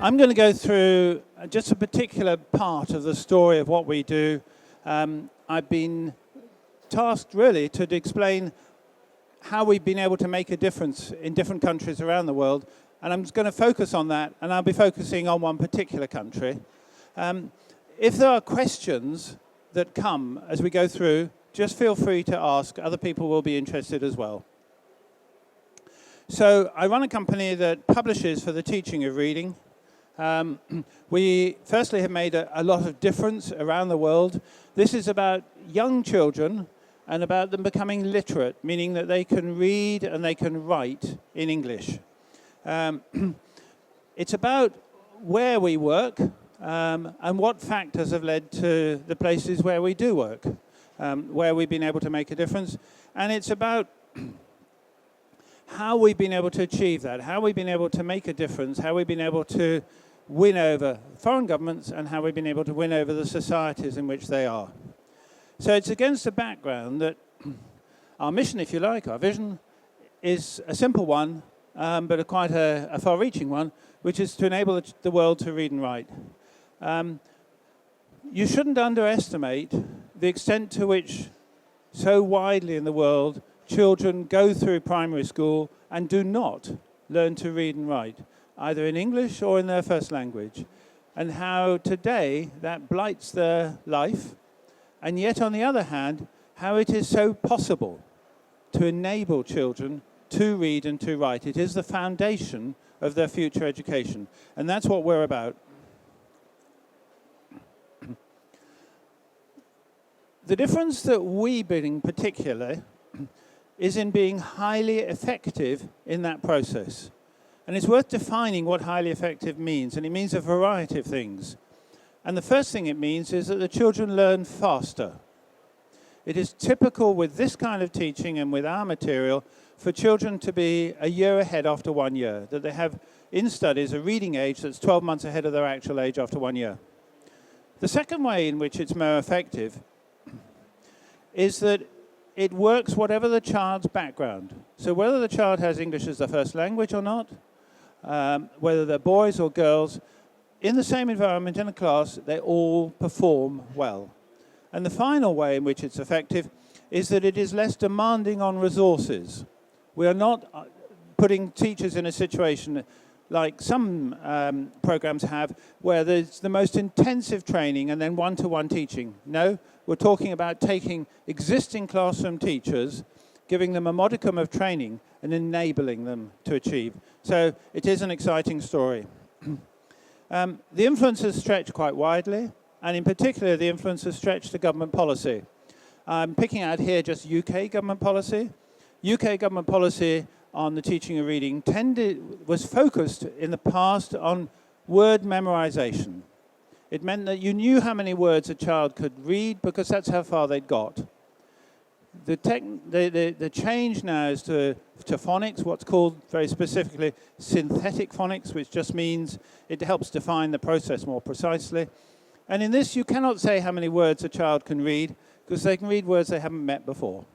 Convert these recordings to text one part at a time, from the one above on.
I'm going to go through just a particular part of the story of what we do. I've been tasked really to explain how we've been able to make a difference in different countries around the world, and I'm just going to focus on that, and I'll be focusing on one particular country. If there are questions that come as we go through, just feel free to ask. Other people will be interested as well. So I run a company that publishes for the teaching of reading. We firstly have made a lot of difference around the world. This is about young children and about them becoming literate, meaning that they can read and they can write in English. It's about where we work and what factors have led to the places where we do work, where we've been able to make a difference. And it's about how we've been able to achieve that, how we've been able to make a difference, how we've been able to win over foreign governments, and how we've been able to win over the societies in which they are. So it's against the background that our mission, if you like, our vision, is a simple one, but quite a far-reaching one, which is to enable the world to read and write. You shouldn't underestimate the extent to which so widely in the world children go through primary school and do not learn to read and write, either in English or in their first language, and how today that blights their life, and yet on the other hand, how it is so possible to enable children to read and to write. It is the foundation of their future education, and that's what we're about. The difference that we bring particularly is in being highly effective in that process. And it's worth defining what highly effective means, and it means a variety of things. And the first thing it means is that the children learn faster. It is typical with this kind of teaching and with our material for children to be a year ahead after 1 year, that they have in studies a reading age that's 12 months ahead of their actual age after 1 year. The second way in which it's more effective is that it works whatever the child's background. So whether the child has English as their first language or not, whether they're boys or girls, in the same environment in a class, they all perform well. And the final way in which it's effective is that it is less demanding on resources. We are not putting teachers in a situation like some programs have, where there's the most intensive training and then one-to-one teaching. No, we're talking about taking existing classroom teachers, giving them a modicum of training and enabling them to achieve. So it is an exciting story. The influences stretch quite widely, and in particular the influences stretch to government policy. I'm picking out here just UK government policy. UK government policy on the teaching of reading was focused in the past on word memorization. It meant that you knew how many words a child could read because that's how far they'd got. The change now is to phonics, what's called very specifically synthetic phonics, which just means it helps define the process more precisely. And in this, you cannot say how many words a child can read because they can read words they haven't met before.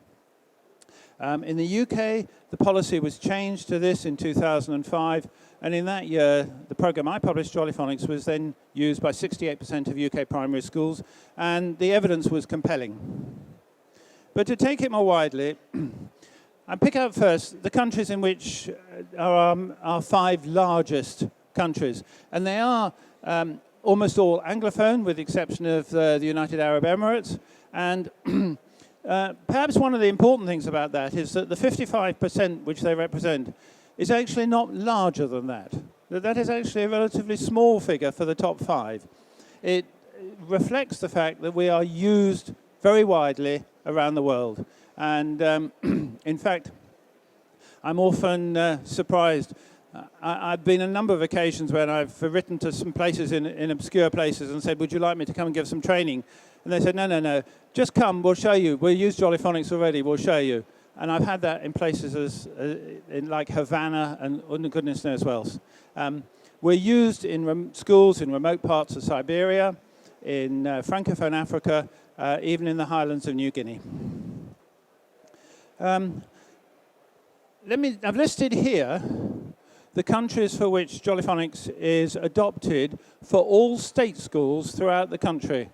In the UK, the policy was changed to this in 2005, and in that year, the program I published, Jolly Phonics, was then used by 68% of UK primary schools, and the evidence was compelling. But to take it more widely, I pick out first the countries in which are our 5 largest countries, and they are almost all Anglophone, with the exception of the United Arab Emirates, and perhaps one of the important things about that is that the 55% which they represent is actually not larger than that. That is actually a relatively small figure for the top 5. It reflects the fact that we are used very widely around the world. And in fact, I'm often surprised. I've been a number of occasions when I've written to some places in obscure places and said, would you like me to come and give some training? And they said, no, just come, we'll show you. We'll use Jolly Phonics already, we'll show you. And I've had that in places in like Havana and goodness knows where else. We're used in schools in remote parts of Siberia, in Francophone Africa, even in the highlands of New Guinea. I've listed here the countries for which Jolly Phonics is adopted for all state schools throughout the country.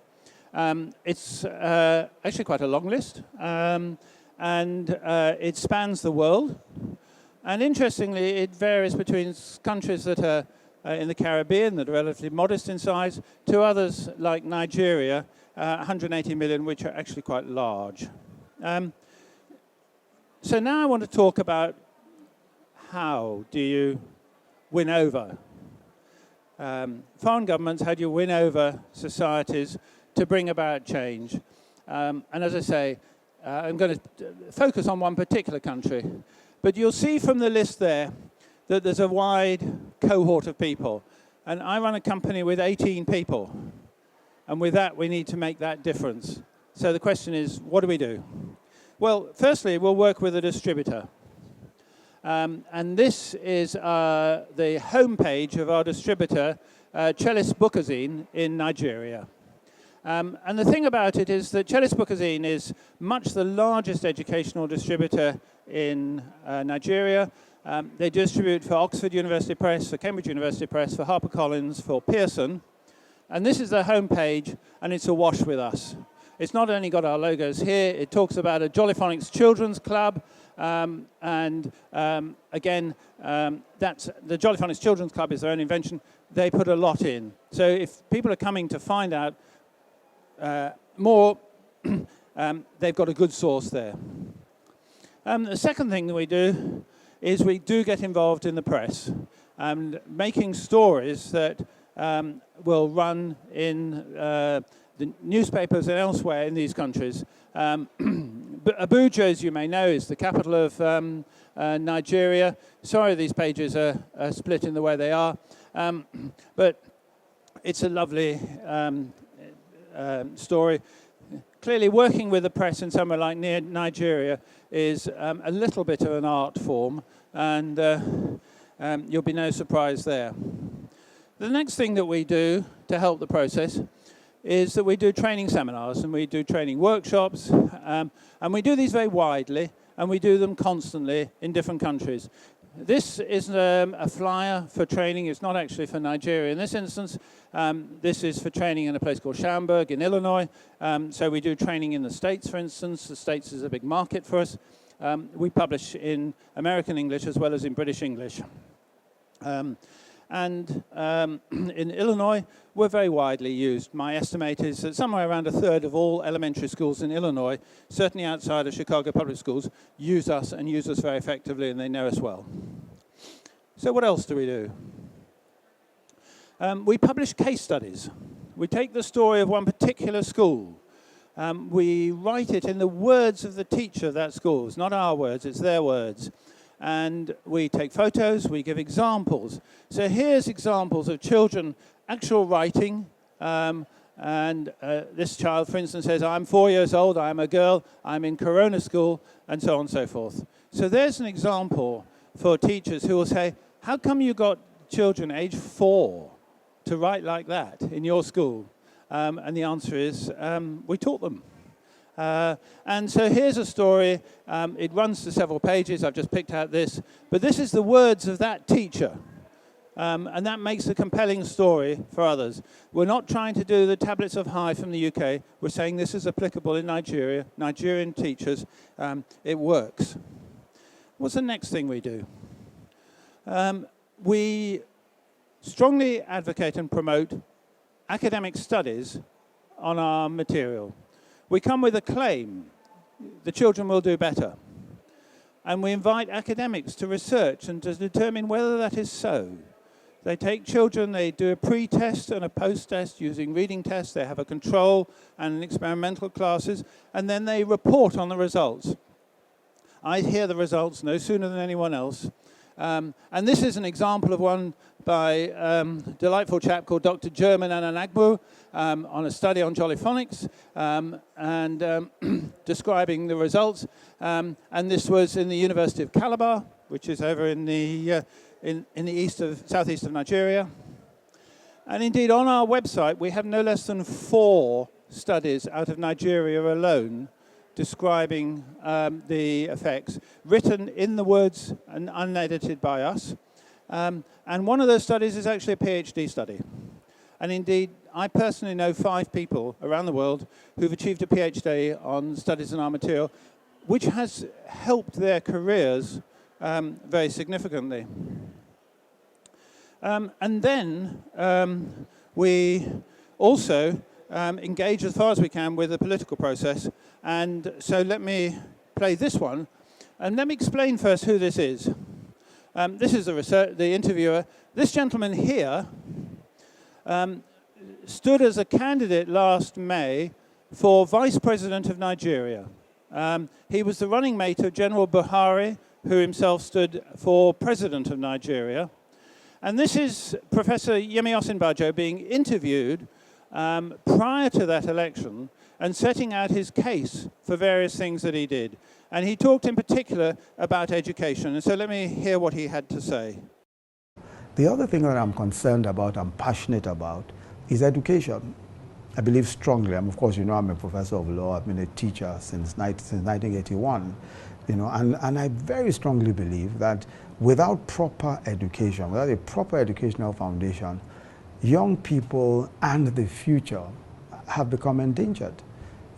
It's actually quite a long list, and it spans the world. And interestingly, it varies between countries that are in the Caribbean that are relatively modest in size to others like Nigeria, 180 million, which are actually quite large. So now I want to talk about how do you win over foreign governments, how do you win over societies to bring about change. And as I say, I'm going to focus on one particular country. But you'll see from the list there that there's a wide cohort of people. And I run a company with 18 people. And with that, we need to make that difference. So the question is, what do we do? Well, firstly, we'll work with a distributor. And this is the homepage of our distributor, Chelis Bookazine in Nigeria. And the thing about it is that Chelis Bookazine is much the largest educational distributor in Nigeria. They distribute for Oxford University Press, for Cambridge University Press, for HarperCollins, for Pearson. And this is their homepage, and it's awash with us. It's not only got our logos here, it talks about a Jolly Phonics Children's Club, again, that's the Jolly Phonics Children's Club is their own invention. They put a lot in. So if people are coming to find out more, they've got a good source there. The second thing that we do is we do get involved in the press, making stories that will run in the newspapers and elsewhere in these countries. Abuja, as you may know, is the capital of Nigeria. Sorry these pages are split in the way they are, but it's a lovely story. Clearly, working with the press in somewhere like Nigeria is a little bit of an art form, and you'll be no surprise there. The next thing that we do to help the process is that we do training seminars and we do training workshops, and we do these very widely, and we do them constantly in different countries. This is a flyer for training. It's not actually for Nigeria in this instance. This is for training in a place called Schaumburg in Illinois. So we do training in the States, for instance. The States is a big market for us. We publish in American English as well as in British English. In Illinois, we're very widely used. My estimate is that somewhere around a third of all elementary schools in Illinois, certainly outside of Chicago public schools, use us and use us very effectively, and they know us well. So what else do we do? We publish case studies. We take the story of one particular school. We write it in the words of the teacher of that school. It's not our words, it's their words. And we take photos, we give examples. So here's examples of children actual writing. This child, for instance, says, I'm 4 years old, I'm a girl, I'm in Corona school, and so on and so forth. So there's an example for teachers who will say, how come you got children age 4 to write like that in your school? And the answer is, we taught them. And so here's a story. It runs to several pages. I've just picked out this. But this is the words of that teacher. And that makes a compelling story for others. We're not trying to do the tablets of high from the UK. We're saying this is applicable in Nigeria. Nigerian teachers, it works. What's the next thing we do? We strongly advocate and promote academic studies on our material. We come with a claim, the children will do better. And we invite academics to research and to determine whether that is so. They take children, they do a pre-test and a post-test using reading tests, they have a control and experimental classes, and then they report on the results. I hear the results no sooner than anyone else. And this is an example of one by a delightful chap called Dr. German Ananagbu on a study on Jolly Phonics describing the results. And this was in the University of Calabar, which is over in the southeast of Nigeria. And indeed, on our website, we have no less than 4 studies out of Nigeria alone describing the effects, written in the words and unedited by us. And one of those studies is actually a PhD study. And indeed, I personally know 5 people around the world who've achieved a PhD on studies in our material, which has helped their careers very significantly. And then we also engage as far as we can with the political process. And so let me play this one. And let me explain first who this is. This is the interviewer. This gentleman here stood as a candidate last May for Vice President of Nigeria. He was the running mate of General Buhari, who himself stood for President of Nigeria. And this is Professor Yemi Osinbajo being interviewed prior to that election and setting out his case for various things that he did. And he talked in particular about education. And so let me hear what he had to say. The other thing that I'm concerned about, I'm passionate about, is education. I believe strongly, of course, you know, I'm a professor of law, I've been a teacher since 1981, you know, and I very strongly believe that without proper education, without a proper educational foundation, young people and the future have become endangered,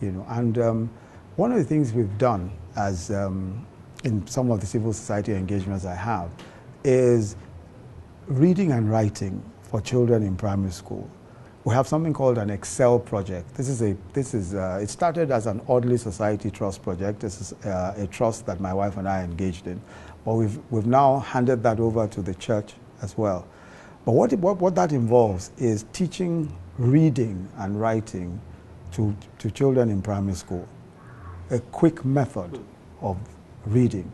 you know. And one of the things we've done as in some of the civil society engagements I have is reading and writing for children in primary school. We have something called an Excel project. It started as an Audley Society Trust project. This is a trust that my wife and I engaged in, but we've now handed that over to the church as well. But what that involves is teaching reading and writing to children in primary school. A quick method of reading.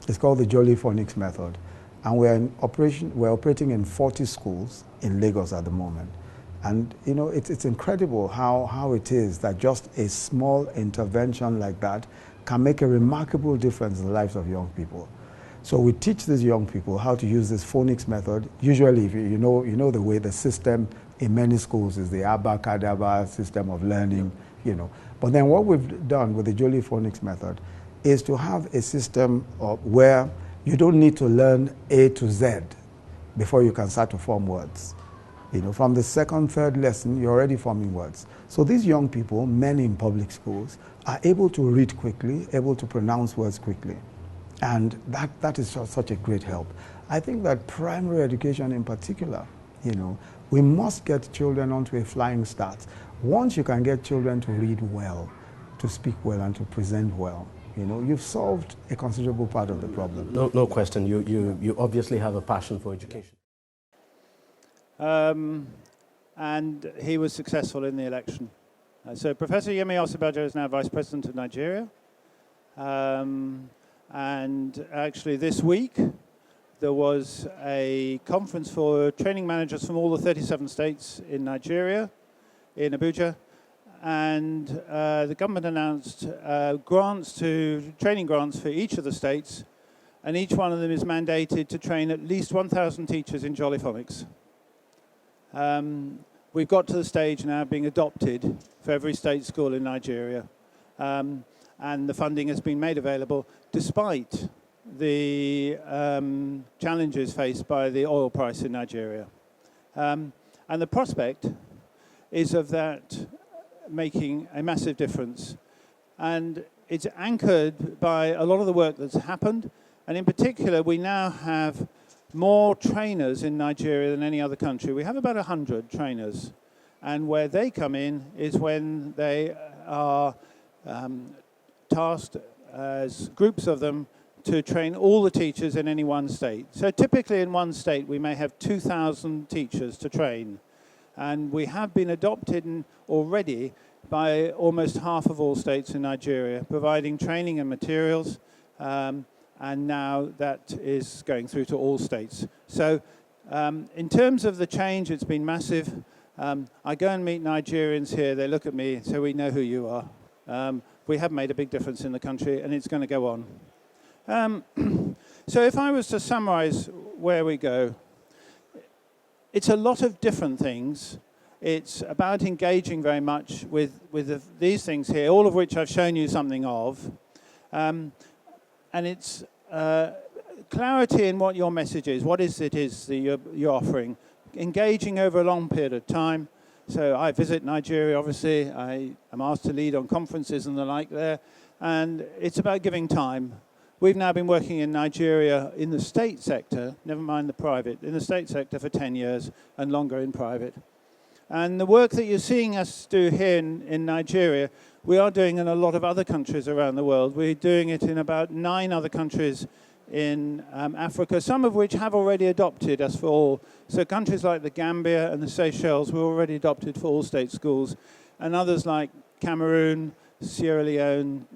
It's called the Jolly Phonics method. And we're operating in 40 schools in Lagos at the moment. And you know, it's incredible how it is that just a small intervention like that can make a remarkable difference in the lives of young people. So we teach these young people how to use this phonics method. Usually, if you know the way the system in many schools is the abacadabra system of learning, you know. But then what we've done with the Jolly Phonics method is to have a system where you don't need to learn A to Z before you can start to form words. You know, from the second, third lesson, you're already forming words. So these young people, many in public schools, are able to read quickly, able to pronounce words quickly. And that is just such a great help. I think that primary education in particular, you know, we must get children onto a flying start. Once you can get children to read well, to speak well, and to present well, you know, you've solved a considerable part of the problem. No question. You obviously have a passion for education. And he was successful in the election. So Professor Yemi Osinbajo is now Vice President of Nigeria. And actually this week, there was a conference for training managers from all the 37 states in Nigeria, in Abuja. And the government announced training grants for each of the states. And each one of them is mandated to train at least 1,000 teachers in Jolly Phonics. We've got to the stage now being adopted for every state school in Nigeria. And the funding has been made available despite the challenges faced by the oil price in Nigeria. And the prospect is of that making a massive difference. And it's anchored by a lot of the work that's happened. And in particular, we now have more trainers in Nigeria than any other country. We have about 100 trainers. And where they come in is when they are tasked as groups of them to train all the teachers in any one state. So typically in one state, we may have 2,000 teachers to train. And we have been adopted already by almost half of all states in Nigeria, providing training and materials. And now that is going through to all states. So in terms of the change, it's been massive. I go and meet Nigerians here, they look at me, so we know who you are. We have made a big difference in the country, and it's going to go on. So if I was to summarize where we go, it's a lot of different things. It's about engaging very much with these things here, all of which I've shown you something of. And it's clarity in what your message is, what it is that you're offering, engaging over a long period of time. So I visit Nigeria, obviously. I am asked to lead on conferences and the like there. And it's about giving time. We've now been working in Nigeria in the state sector, never mind the private, in the state sector for 10 years and longer in private. And the work that you're seeing us do here in Nigeria, we are doing in a lot of other countries around the world. We're doing it in about 9 other countries in Africa, some of which have already adopted us for all. So countries like the Gambia and the Seychelles were already adopted for all state schools, and others like Cameroon, Sierra Leone,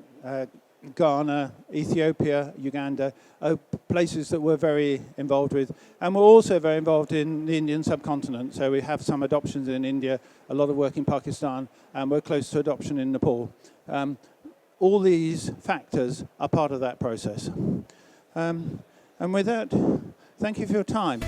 Ghana, Ethiopia, Uganda, are places that we're very involved with. And we're also very involved in the Indian subcontinent. So we have some adoptions in India, a lot of work in Pakistan, and we're close to adoption in Nepal. All these factors are part of that process. And with that, thank you for your time.